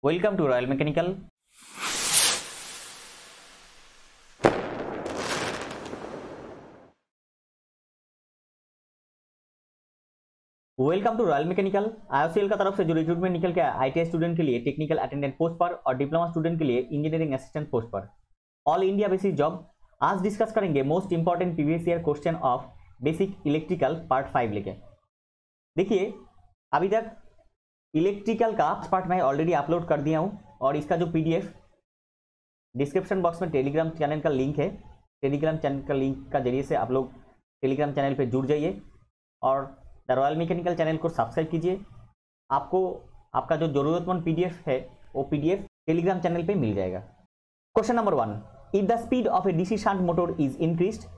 Welcome to Royal Mechanical. Welcome to royal mechanical. IOCL का तरफ से जो रिक्रूटमेंट निकल के आईटीआई स्टूडेंट के लिए टेक्निकल अटेंडेंट पोस्ट पर और डिप्लोमा स्टूडेंट के लिए इंजीनियरिंग असिस्टेंट पोस्ट पर ऑल इंडिया बेसिस जॉब। आज डिस्कस करेंगे most important previous year question of basic electrical part 5 लेके। देखिए अभी तक इलेक्ट्रिकल का पार्ट मैं ऑलरेडी अपलोड कर दिया हूँ और इसका जो पीडीएफ डिस्क्रिप्शन बॉक्स में टेलीग्राम चैनल का लिंक है। टेलीग्राम चैनल का लिंक का जरिए से आप लोग टेलीग्राम चैनल पर जुड़ जाइए और द रॉयल मैकेनिकल चैनल को सब्सक्राइब कीजिए। आपको आपका जो जरूरतमंद पीडीएफ है वो पीडीएफ टेलीग्राम चैनल पे मिल जाएगा। Question number 1, if the speed of A DC shunt motor is increased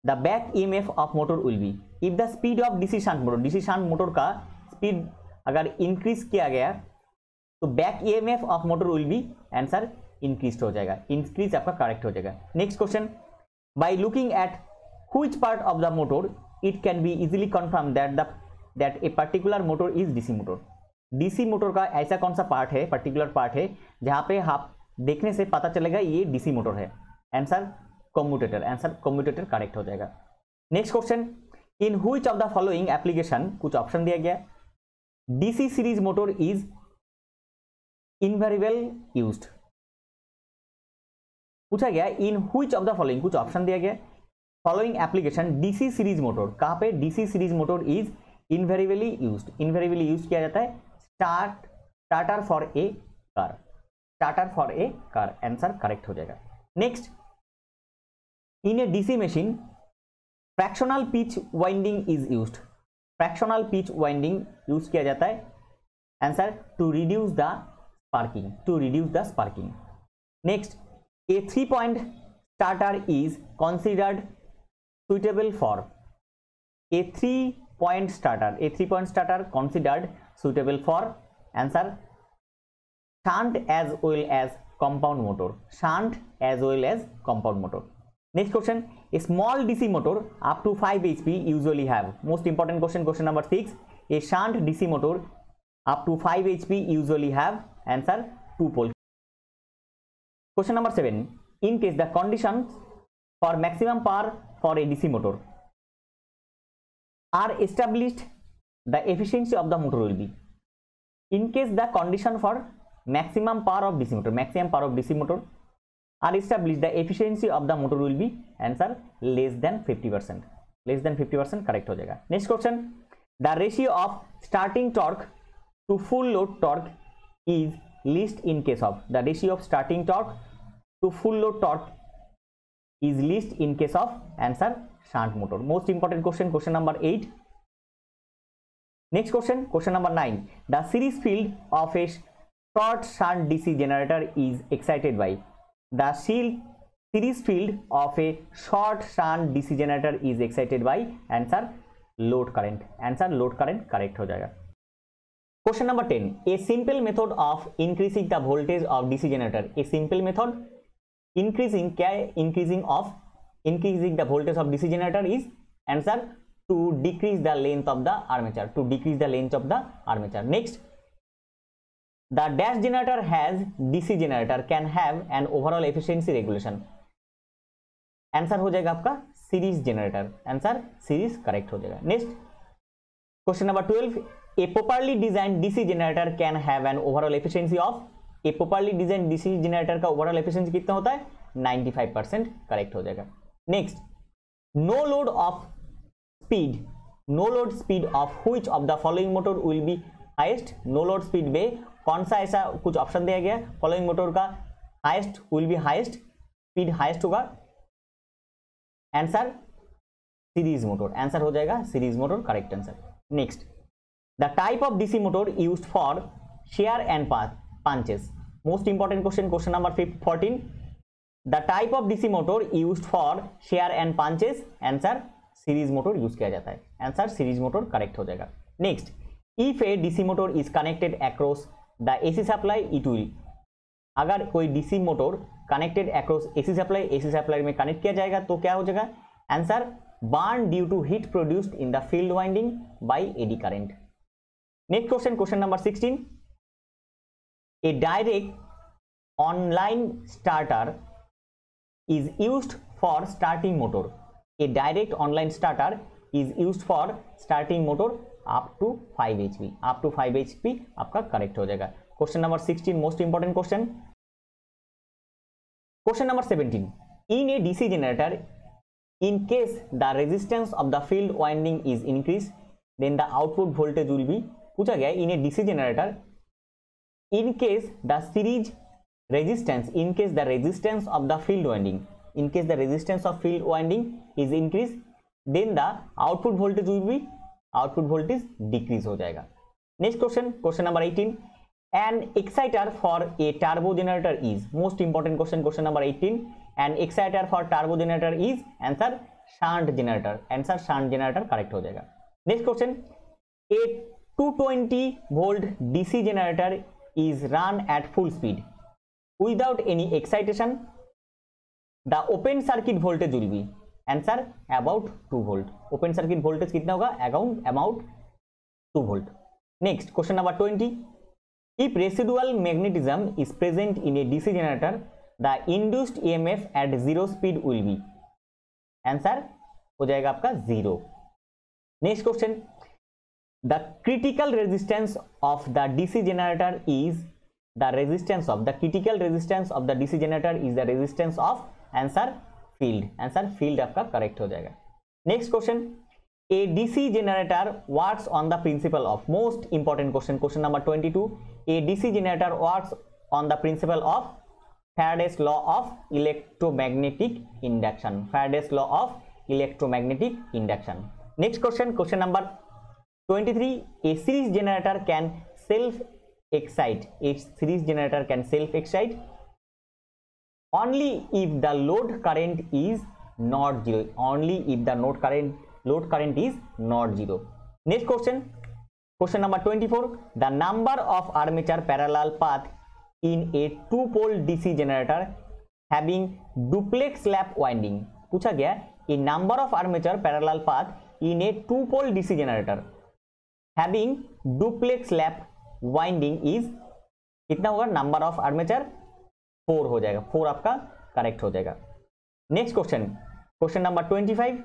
the back EMF of motor will B. If the speed of DC shunt motor का स्पीड अगर increase किया गया तो back EMF of motor will B, answer increase हो जाएगा। Increase आपका correct हो जाएगा। Next question, by looking at which part of the motor it can be easily confirmed that a particular motor is DC motor। DC motor का ऐसा कौन सा part है, पर्टिकुलर पार्ट है जहां पे आप देखने से पता चलेगा ये DC मोटर है। Answer commutator, answer commutator correct हो जाएगा। Next question, in which of the following application, कुछ ऑप्शन दिया गया, DC series motor is invariable used. पूछा गया in which of the following, कुछ ऑप्शन दिया गया, following application DC series motor, कहां पे DC series motor is invariably used. Invariably use किया जाता है starter for a car, starter for a car, answer correct हो जाएगा। Next, in a DC machine fractional pitch winding is used. Fractional pitch winding use किया जाता है, answer to reduce the sparking, to reduce the sparking. Next, a 3 point starter is considered suitable for a 3-point starter, a 3-point starter considered suitable for, answer shunt as well as compound motor, shunt as well as compound motor। Next question, a small DC motor up to 5 HP usually have, most important question, question number 6, a shunt DC motor up to 5 HP usually have, answer 2 pole। Question number 7, in case the conditions for maximum power for a DC motor are established, the efficiency of the motor will be। In case the condition for maximum power of DC motor, maximum power of DC motor are established, the efficiency of the motor will be, answer less than 50%, less than 50% correct हो जाएगा। Next question, the ratio of starting torque to full load torque is least in case of, the ratio of starting torque to full load torque is least in case of, answer shunt motor। most important question, question number 8। next question, question number 9, the series field of a short shunt DC generator is excited by, the series field of a short shunt DC generator is excited by, answer load current, answer load current correct हो जाएगा। question number 10, a simple method of increasing the voltage of DC generator, a simple method increasing, क्या है, increasing the voltage of DC generator is, answer to decrease the length of the armature, to decrease the length of the armature। next, the dash generator has, DC generator can have an overall efficiency regulation, answer हो जाएगा आपका series generator, answer series correct हो जाएगा। Next question number 12, a properly designed DC generator can have an overall efficiency of, a properly design DC generator का overall efficiency कितना होता है, 95% correct हो जाएगा। नेक्स्ट, no load of speed, no load speed of which of the following motor will be highest. No load speed में कौन सा ऐसा कुछ ऑप्शन दिया गया, फॉलोइंग मोटर का highest will be highest, speed highest होगा, आंसर सीरीज मोटर, आंसर हो जाएगा series motor correct answer. Next, the type of DC motor used for share and punches, most important question, question number 14, the type of DC motor used for shear and punches, answer series motor use किया जाता है, answer series motor correct हो जाएगा। Next, if a DC motor is connected across the AC supply it will, अगर कोई DC motor connected across AC supply में connect किया जाएगा तो क्या हो जाएगा, answer burn due to heat produced in the field winding by eddy current। Next question, question number 16, A direct online starter is used for starting motor. A direct online starter is used for starting motor up to 5 HP. up to 5 HP आपका correct हो जाएगा। Question number 16 most important question. Question number 17, in a DC generator, in case the resistance of the field winding is increased, then the output voltage will be, पूछा गया in a DC generator, in case the series resistance, in case the resistance of the field winding, in case the resistance of field winding is increased, then the output voltage will be, output voltage decrease हो जाएगा। Next question, question number 18, an exciter for a turbo generator is, most important question, question number 18, an exciter for turbo generator is, answer shunt generator, answer shunt generator correct हो जाएगा। Next question, a 220 volt DC generator is run at full speed without any excitation, the open circuit voltage will be, answer about 2 volt, open circuit voltage कितना होगा, about 2 volt। next question number 20, if residual magnetism is present in a DC generator, the induced EMF at 0 speed will be, answer हो जाएगा आपका 0। next question, the critical resistance of the DC generator is, the resistance of, the critical resistance of the DC generator is the resistance of, answer field, answer field आपका correct हो जाएगा। Next question, a DC generator works on the principle of, most important question, question number 22, a DC generator works on the principle of Faraday's law of electromagnetic induction, Faraday's law of electromagnetic induction। next question, question number 23, a series generator can self excite, a series generator can self excite only if the load current is not 0, only if the load current is not 0। next question, question number 24, the number of armature parallel path in a 2-pole DC generator having duplex lap winding, पूछा गया a number of armature parallel path in a 2-pole DC generator having duplex lap winding is, कितना होगा, number of armature 4 हो जाएगा, 4 आपका correct हो जाएगा। Next question, question number 25,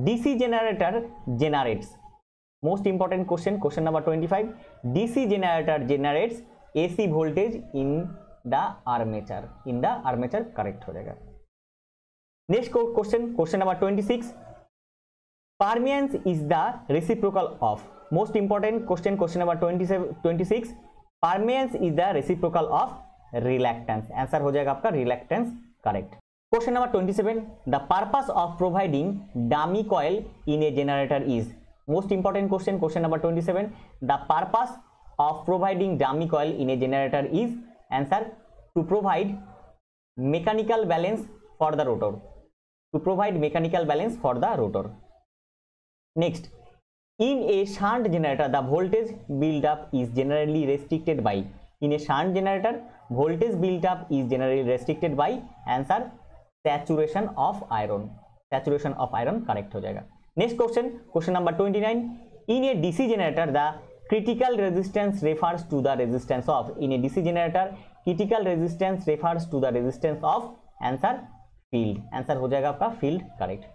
DC generator generates, most important question, question number 25, DC generator generates AC voltage in the armature, in the armature correct हो जाएगा। Next question, question number 26, permeance is the reciprocal of, most important question, question number 26, permeance is the reciprocal of reluctance, answer हो जाएगा आपका reluctance correct. Question number 27, the purpose of providing dummy coil in a generator is, most important question, question number 27, the purpose of providing dummy coil in a generator is, answer to provide mechanical balance for the rotor, to provide mechanical balance for the rotor। next, in a shunt generator the voltage build up is generally restricted by, in a shunt generator voltage build up is generally restricted by, answer saturation of iron, saturation of iron correct हो जाएगा। next question, question number 29, in a DC generator the critical resistance refers to the resistance of, in a DC generator critical resistance refers to the resistance of, answer field, answer हो जाएगा आपका field correct.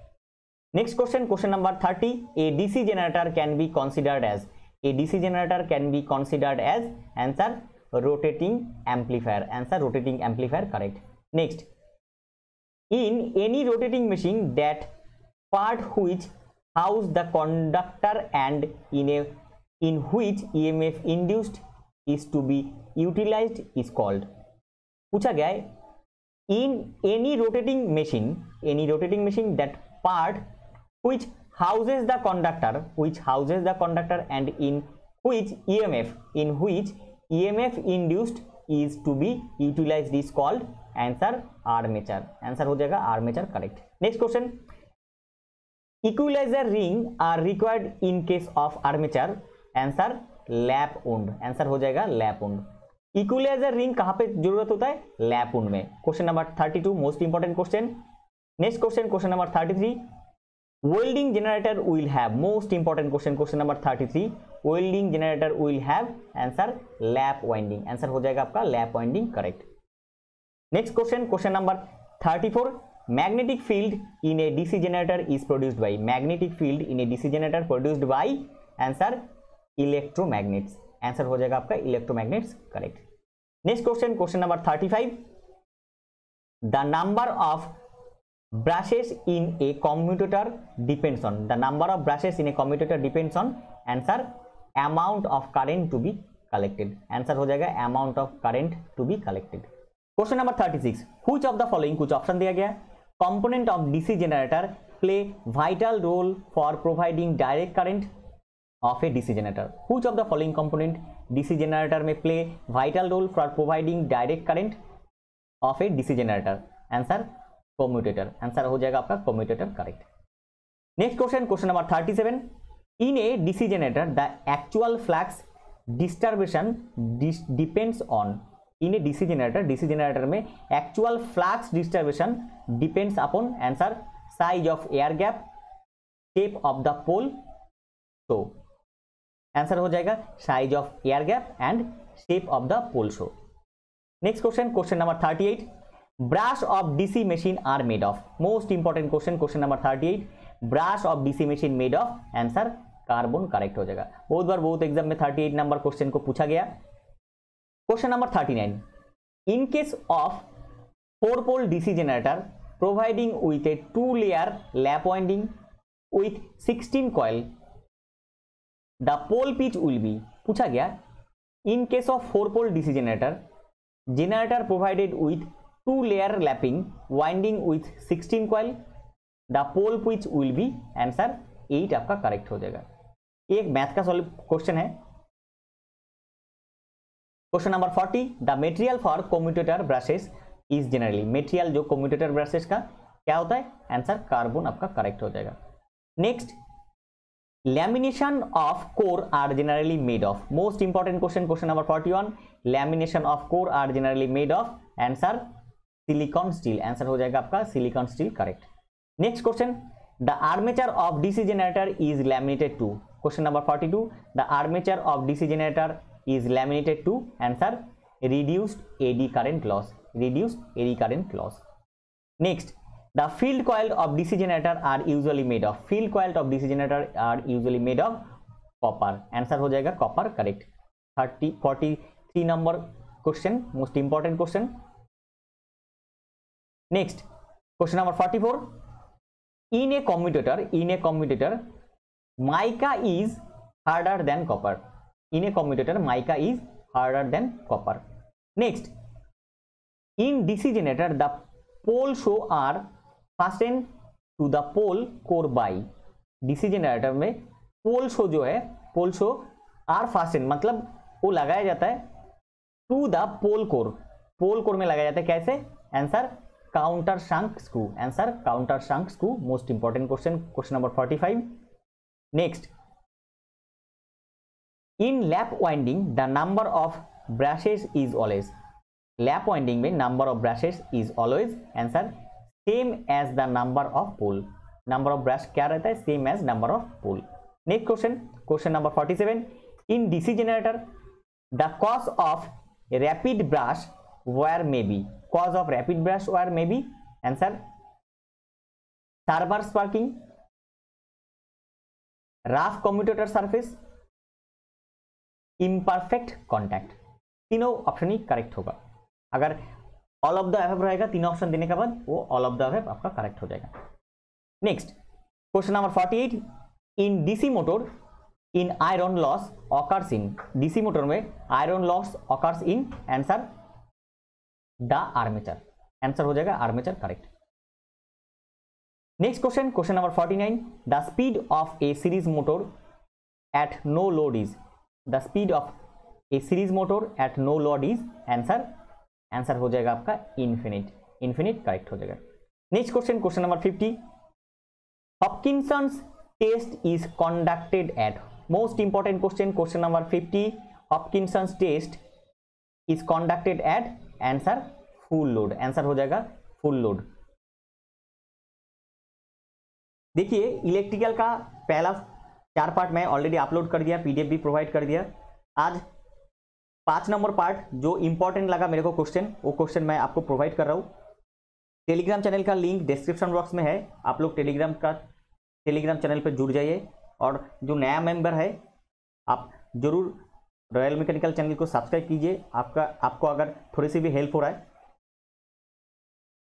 next question, question number 30, a DC generator can be considered as, a DC generator can be considered as, answer rotating amplifier, answer rotating amplifier correct। next, in any rotating machine that part which house the conductor and in which EMF induced is to be utilized is called, पूछा गया है in any rotating machine that part which houses the conductor and in which EMF induced is to be utilized is called, answer armature, answer हो जाएगा armature correct। next question, equalizer ring are required in case of armature, answer lap wound, answer हो जाएगा lap wound। Equaliser ring कहां पे जरूरत होता है, lap wound में। Question number 32 most important question. Next question, question number 33, welding generator will have, most important question, question number 33, welding generator will have answer lap winding, answer हो जाएगा आपका lap winding, correct. Next question, question number 34, magnetic field in a DC generator is produced by, magnetic field in a DC generator produced by answer electromagnets, answer हो जाएगा आपका electromagnets, correct. Next question, question number 35, the number of brushes in a commutator depends on, the number of brushes in a commutator depends on answer amount of current to be collected, answer हो जाएगा amount of current to be collected। Question number 36, which of the following, कुछ option दिया गया, component of DC generator play vital role for providing direct current of a DC generator, which of the following component DC generator में play vital role for providing direct current of a DC generator, answer commutator, answer हो जाएगा आपका commutator, correct. Next question, question number 37, in a DC generator the actual flux distribution depends on, in a DC generator, DC generator में actual flux distribution depends upon answer size of air gap, shape of the pole, तो आंसर हो जाएगा size of air gap and shape of the pole shoe. Next question, question number 38, brush of DC machine are made of, most important question, question number 38, brush of DC machine made of, answer carbon, correct हो जाएगा। बहुत बार बहुत exam में 38 number question को पूछा गया। Question number 39, in case of 4 pole DC generator providing with a 2 layer lap winding with 16 coil the pole pitch will be, पूछा गया in case of 4 pole DC generator, generator provided with 2 layer lapping winding with 16 coil, the pole pitch will be answer 8 आपका correct हो जाएगा। एक math का solve question है। Question number 40, the material for commutator brushes is generally, material जो commutator brushes का क्या होता है, आंसर कार्बन आपका करेक्ट हो जाएगा। Next, lamination of core are generally made of, most important question, question number 41, lamination of core are generally made of answer silicon steel, answer हो जाएगा आपका silicon steel, correct. Next question, the armature of DC generator is laminated to, question number 42, the armature of DC generator is laminated to answer reduced eddy current loss, reduced eddy current loss. Next, the field coil of DC generator are usually made of, field coil of DC generator are usually made of copper, answer हो जाएगा copper, correct. 43 number question, most important question. Next, question number 44, in a commutator mica is harder than copper, in a commutator mica is harder than copper. Next, in DC generator the pole shoe are fasten to the pole core by, DC generator में pole show जो है, पोल shoe are फास्टेन मतलब वो लगाया जाता है to the pole core, pole core में लगाया जाता है, कैसे, answer countersunk screw, answer countersunk screw, most important question, question number 45। Next, in lap winding the number of brushes is always, lap winding में number of brushes is always answer same as the number of pole, number of brush क्या रहता है, same as number of pole. Next question, question number 47, in DC generator the cause of rapid brush wire may be, cause of rapid brush wire may be answer server sparking, rough commutator surface, imperfect contact, तीनों option ही correct होगा। अगर all of the above रहेगा तीनों option देने के बाद वो all of the above आपका करेक्ट हो जाएगा। Next, question number 48, in DC motor in iron loss occurs in, DC motor में iron loss occurs in answer the armature, answer हो जाएगा armature, correct. Next question, question number 49, the speed of a series motor at no load is, the speed of a series motor at no load is answer हो जाएगा आपका infinite, infinite correct हो जाएगा। Next question, question number 50, Hopkinson's test is conducted at, most important question, question number 50, Hopkinson's test is conducted at answer full load, answer हो जाएगा full load. देखिए electrical का पहला 4 पार्ट मैं ऑलरेडी अपलोड कर दिया, पीडीएफ भी प्रोवाइड कर दिया। आज 5 नंबर पार्ट जो इंपॉर्टेंट लगा मेरे को क्वेश्चन, वो क्वेश्चन मैं आपको प्रोवाइड कर रहा हूँ। टेलीग्राम चैनल का लिंक डिस्क्रिप्शन बॉक्स में है, आप लोग टेलीग्राम चैनल पर जुड़ जाइए। और जो नया मेंबर है आप जरूर रॉयल मैकेनिकल चैनल को सब्सक्राइब कीजिए, आपको अगर थोड़ी सी भी हेल्प हो रहा है।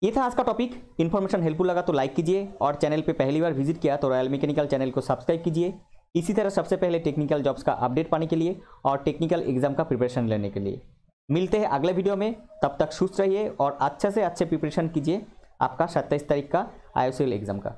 ये था आज का टॉपिक। इन्फॉर्मेशन हेल्पफुल लगा तो लाइक कीजिए, और चैनल पे पहली बार विजिट किया तो रॉयल मैकेनिकल चैनल को सब्सक्राइब कीजिए। इसी तरह सबसे पहले टेक्निकल जॉब्स का अपडेट पाने के लिए और टेक्निकल एग्जाम का प्रिपरेशन लेने के लिए। मिलते हैं अगले वीडियो में, तब तक सुस्त रहिए और अच्छे से अच्छे प्रिपरेशन कीजिए आपका 27 तारीख का IOCL एग्जाम का।